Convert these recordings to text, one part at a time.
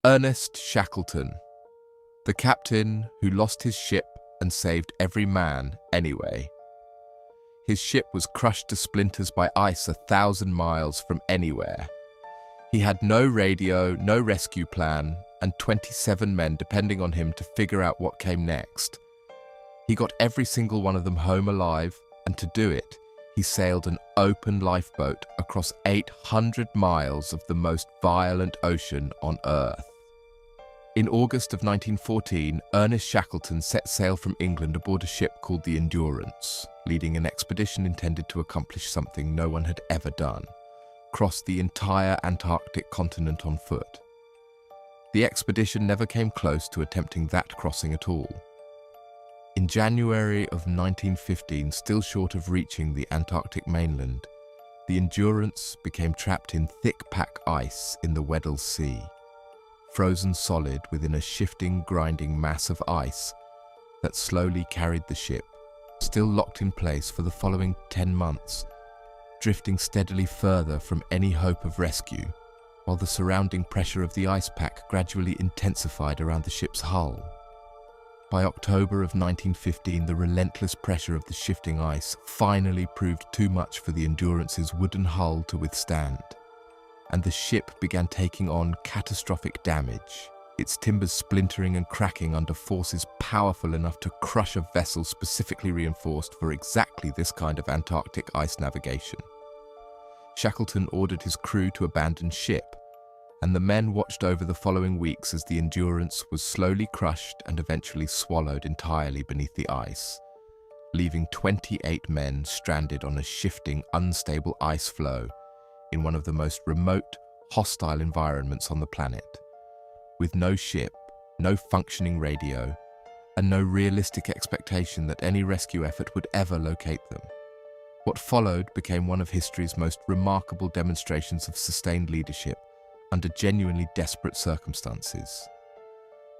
Ernest Shackleton, the captain who lost his ship and saved every man anyway. His ship was crushed to splinters by ice 1,000 miles from anywhere. He had no radio, no rescue plan, and 27 men depending on him to figure out what came next. He got every single one of them home alive, and to do it, he sailed an open lifeboat across 800 miles of the most violent ocean on Earth. In August of 1914, Ernest Shackleton set sail from England aboard a ship called the Endurance, leading an expedition intended to accomplish something no one had ever done: cross the entire Antarctic continent on foot. The expedition never came close to attempting that crossing at all. In January of 1915, still short of reaching the Antarctic mainland, the Endurance became trapped in thick pack ice in the Weddell Sea, frozen solid within a shifting, grinding mass of ice that slowly carried the ship, still locked in place for the following 10 months, drifting steadily further from any hope of rescue, while the surrounding pressure of the ice pack gradually intensified around the ship's hull. By October of 1915, the relentless pressure of the shifting ice finally proved too much for the Endurance's wooden hull to withstand, and the ship began taking on catastrophic damage, its timbers splintering and cracking under forces powerful enough to crush a vessel specifically reinforced for exactly this kind of Antarctic ice navigation. Shackleton ordered his crew to abandon ship, and the men watched over the following weeks as the Endurance was slowly crushed and eventually swallowed entirely beneath the ice, leaving 28 men stranded on a shifting, unstable ice floe in one of the most remote, hostile environments on the planet, with no ship, no functioning radio, and no realistic expectation that any rescue effort would ever locate them. What followed became one of history's most remarkable demonstrations of sustained leadership under genuinely desperate circumstances.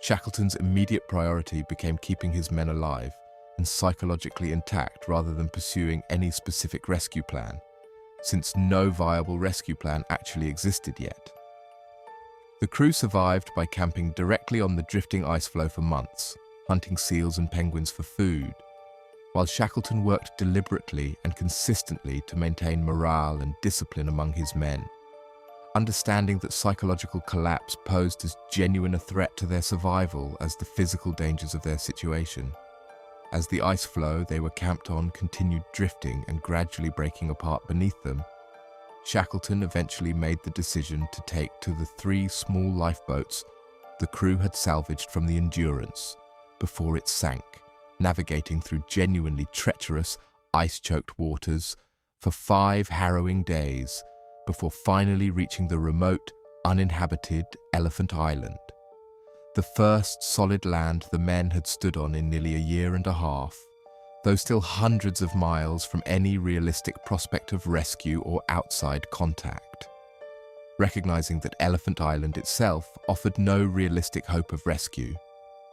Shackleton's immediate priority became keeping his men alive and psychologically intact rather than pursuing any specific rescue plan, since no viable rescue plan actually existed yet. The crew survived by camping directly on the drifting ice floe for months, hunting seals and penguins for food, while Shackleton worked deliberately and consistently to maintain morale and discipline among his men, understanding that psychological collapse posed as genuine a threat to their survival as the physical dangers of their situation. As the ice floe they were camped on continued drifting and gradually breaking apart beneath them, Shackleton eventually made the decision to take to the 3 small lifeboats the crew had salvaged from the Endurance before it sank, navigating through genuinely treacherous, ice-choked waters for 5 harrowing days before finally reaching the remote, uninhabited Elephant Island, the first solid land the men had stood on in nearly a year and a half, though still hundreds of miles from any realistic prospect of rescue or outside contact. Recognizing that Elephant Island itself offered no realistic hope of rescue,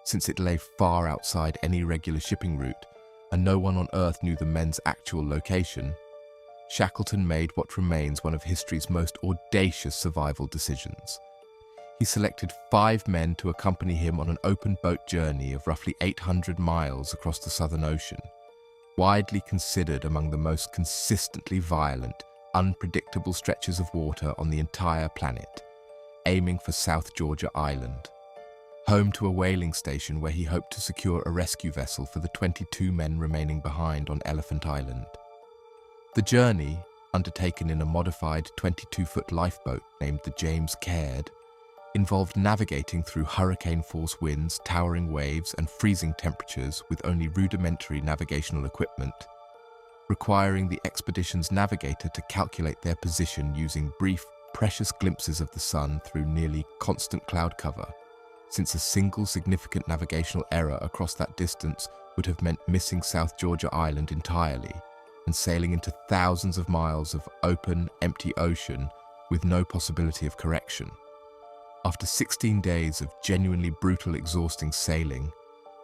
since it lay far outside any regular shipping route and no one on Earth knew the men's actual location, Shackleton made what remains one of history's most audacious survival decisions. He selected 5 men to accompany him on an open boat journey of roughly 800 miles across the Southern Ocean, widely considered among the most consistently violent, unpredictable stretches of water on the entire planet, aiming for South Georgia Island, home to a whaling station where he hoped to secure a rescue vessel for the 22 men remaining behind on Elephant Island. The journey, undertaken in a modified 22-foot lifeboat named the James Caird, involved navigating through hurricane-force winds, towering waves, and freezing temperatures with only rudimentary navigational equipment, requiring the expedition's navigator to calculate their position using brief, precious glimpses of the sun through nearly constant cloud cover, since a single significant navigational error across that distance would have meant missing South Georgia Island entirely and sailing into thousands of miles of open, empty ocean with no possibility of correction. After 16 days of genuinely brutal, exhausting sailing,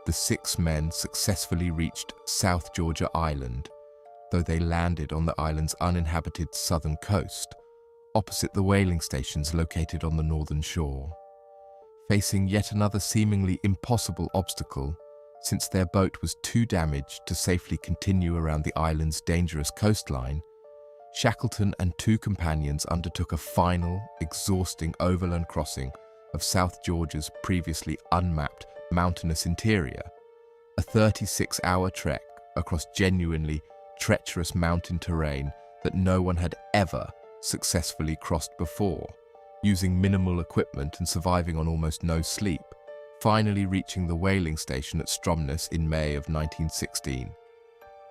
the 6 men successfully reached South Georgia Island, though they landed on the island's uninhabited southern coast, opposite the whaling stations located on the northern shore. facing yet another seemingly impossible obstacle, since their boat was too damaged to safely continue around the island's dangerous coastline. Shackleton and two companions undertook a final, exhausting overland crossing of South Georgia's previously unmapped mountainous interior, a 36-hour trek across genuinely treacherous mountain terrain that no one had ever successfully crossed before, using minimal equipment and surviving on almost no sleep, finally reaching the whaling station at Stromness in May of 1916,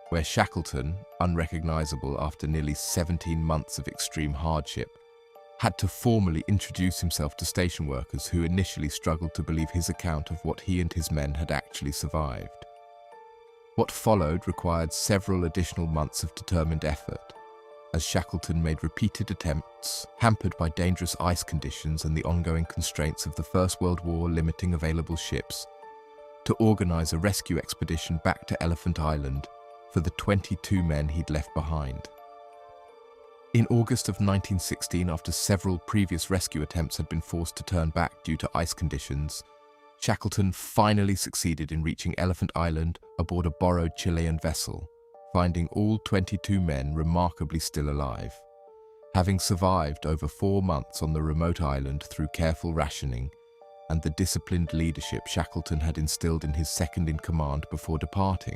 where Shackleton, unrecognizable after nearly 17 months of extreme hardship, had to formally introduce himself to station workers who initially struggled to believe his account of what he and his men had actually survived. What followed required several additional months of determined effort, as Shackleton made repeated attempts, hampered by dangerous ice conditions and the ongoing constraints of the First World War limiting available ships, to organize a rescue expedition back to Elephant Island for the 22 men he'd left behind. In August of 1916, after several previous rescue attempts had been forced to turn back due to ice conditions, Shackleton finally succeeded in reaching Elephant Island aboard a borrowed Chilean vessel, finding all 22 men remarkably still alive. Having survived over 4 months on the remote island through careful rationing and the disciplined leadership Shackleton had instilled in his second-in-command before departing.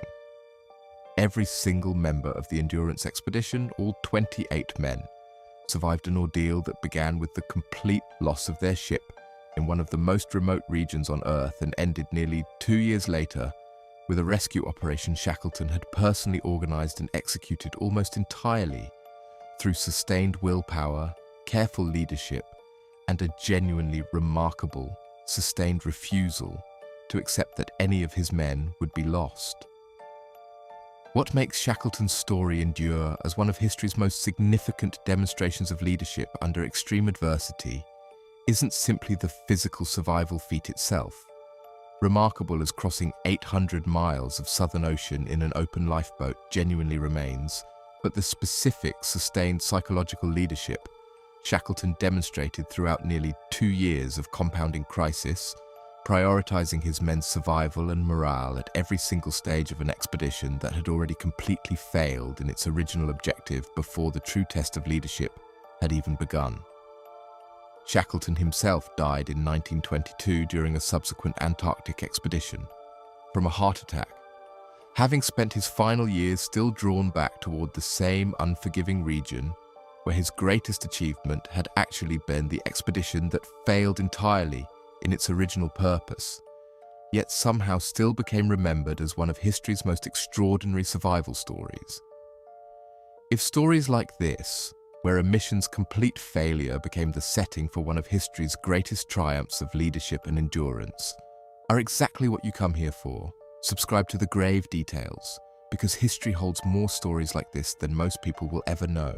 Every single member of the Endurance expedition, all 28 men, survived an ordeal that began with the complete loss of their ship in one of the most remote regions on Earth and ended nearly 2 years later with a rescue operation Shackleton had personally organized and executed almost entirely through sustained willpower, careful leadership, and a genuinely remarkable, sustained refusal to accept that any of his men would be lost. What makes Shackleton's story endure as one of history's most significant demonstrations of leadership under extreme adversity isn't simply the physical survival feat itself, remarkable as crossing 800 miles of Southern Ocean in an open lifeboat genuinely remains, but the specific, sustained psychological leadership Shackleton demonstrated throughout nearly 2 years of compounding crisis, prioritizing his men's survival and morale at every single stage of an expedition that had already completely failed in its original objective before the true test of leadership had even begun. Shackleton himself died in 1922 during a subsequent Antarctic expedition from a heart attack, having spent his final years still drawn back toward the same unforgiving region where his greatest achievement had actually been the expedition that failed entirely in its original purpose, yet somehow still became remembered as one of history's most extraordinary survival stories. If stories like this, where a mission's complete failure became the setting for one of history's greatest triumphs of leadership and endurance, are exactly what you come here for, subscribe to The Grave Details, because history holds more stories like this than most people will ever know.